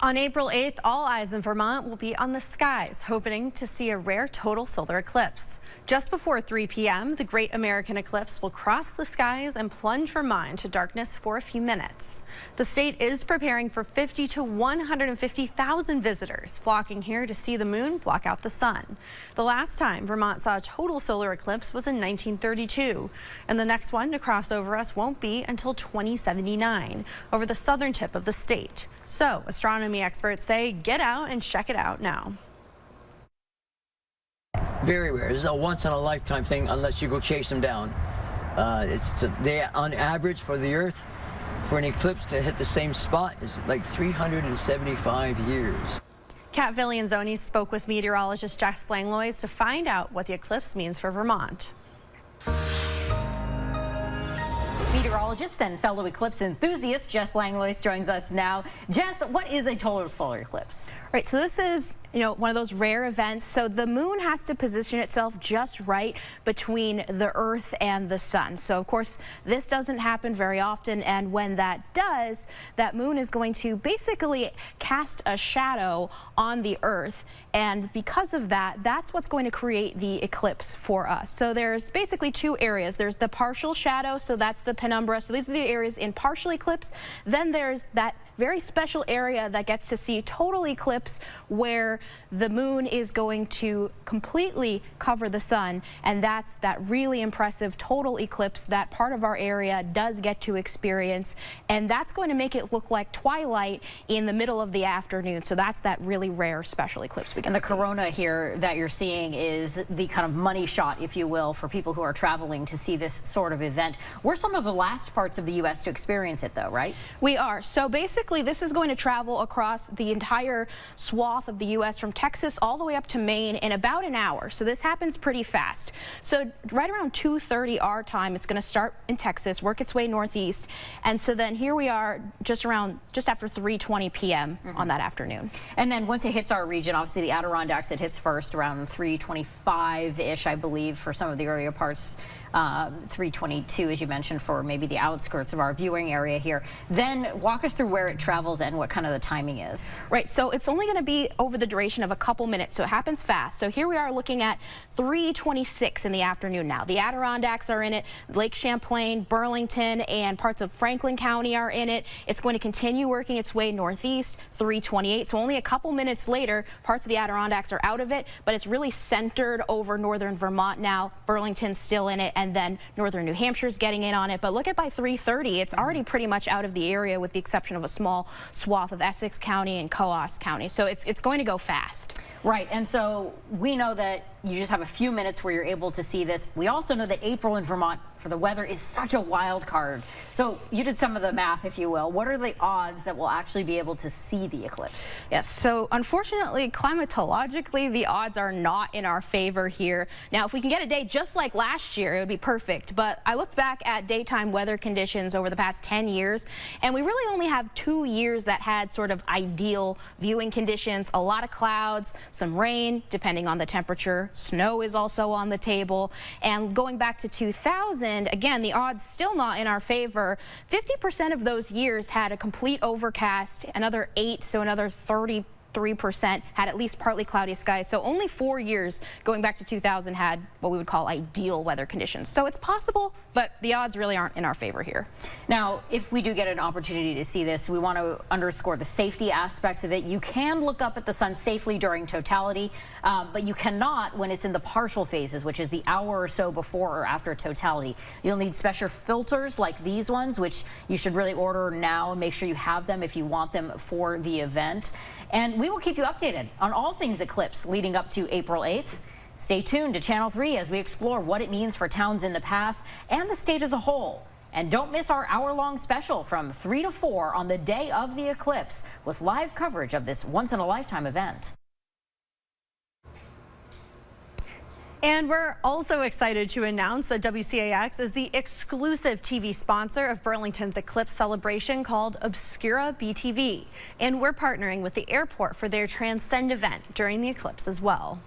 On April 8th, all eyes in Vermont will be on the skies, hoping to see a rare total solar eclipse. Just before 3 p.m., the Great American Eclipse will cross the skies and plunge Vermont into darkness for a few minutes. The state is preparing for 50 to 150,000 visitors flocking here to see the moon block out the sun. The last time Vermont saw a total solar eclipse was in 1932, and the next one to cross over us won't be until 2079 over the southern tip of the state. So astronomy experts say get out and check it out now. Very rare. This is a once-in-a-lifetime thing unless you go chase them down. On average for the Earth, for an eclipse to hit the same spot is like 375 years. Kat Villianzoni spoke with meteorologist Jess Langlois to find out what the eclipse means for Vermont. Meteorologist and fellow eclipse enthusiast Jess Langlois joins us now. Jess, what is a total solar eclipse? Right, so this is, one of those rare events. So the moon has to position itself just right between the Earth and the sun. So of course, this doesn't happen very often. And when that does, that moon is going to basically cast a shadow on the Earth. And because of that, that's what's going to create the eclipse for us. So there's basically two areas. There's the partial shadow, so that's the penumbra. So these are the areas in partial eclipse. Then there's that very special area that gets to see total eclipse where the moon is going to completely cover the sun, and that's that really impressive total eclipse that part of our area does get to experience, and that's going to make it look like twilight in the middle of the afternoon. So that's that really rare special eclipse we get. And the corona here that you're seeing is the kind of money shot, if you will, for people who are traveling to see this sort of event. We're some of the last parts of the U.S. to experience it, though, right? We are. So basically this is going to travel across the entire swath of the U.S. from Texas all the way up to Maine in about an hour. So this happens pretty fast. So right around 2:30 our time, it's going to start in Texas, work its way northeast. And so then here we are just after 3:20 p.m. on that afternoon. And then once it hits our region, obviously the Adirondacks, it hits first around 3:25-ish, I believe, for some of the earlier parts. 3:22, as you mentioned, for maybe the outskirts of our viewing area here. Then walk us through where it travels and what kind of the timing is. Right, so it's only going to be over the duration of a couple minutes, so it happens fast. So here we are looking at 3:26 in the afternoon now. The Adirondacks are in it, Lake Champlain, Burlington, and parts of Franklin County are in it. It's going to continue working its way northeast, 3:28. So only a couple minutes later, parts of the Adirondacks are out of it, but it's really centered over northern Vermont now. Burlington's still in it, and then northern New Hampshire's getting in on it. But look at by 3:30, it's already pretty much out of the area with the exception of a small swath of Essex County and Coos County. So it's going to go fast. Right, and so we know that you just have a few minutes where you're able to see this. We also know that April in Vermont for the weather is such a wild card. So you did some of the math, if you will. What are the odds that we'll actually be able to see the eclipse? Yes, so unfortunately, climatologically, the odds are not in our favor here. Now, if we can get a day just like last year, it would be perfect. But I looked back at daytime weather conditions over the past 10 years, and we really only have 2 years that had sort of ideal viewing conditions. A lot of clouds, some rain, depending on the temperature. Snow is also on the table. And going back to 2000, again, the odds still not in our favor. 50% of those years had a complete overcast, another 8, so another 33% had at least partly cloudy skies. So only 4 years going back to 2000 had what we would call ideal weather conditions. So it's possible, but the odds really aren't in our favor here. Now, if we do get an opportunity to see this, we want to underscore the safety aspects of it. You can look up at the sun safely during totality, but you cannot when it's in the partial phases, which is the hour or so before or after totality. You'll need special filters like these ones, which you should really order now and make sure you have them if you want them for the event. And we will keep you updated on all things eclipse leading up to April 8th. Stay tuned to Channel 3 as we explore what it means for towns in the path and the state as a whole. And don't miss our hour-long special from 3 to 4 on the day of the eclipse with live coverage of this once-in-a-lifetime event. And we're also excited to announce that WCAX is the exclusive TV sponsor of Burlington's eclipse celebration called Obscura BTV. And we're partnering with the airport for their Transcend event during the eclipse as well.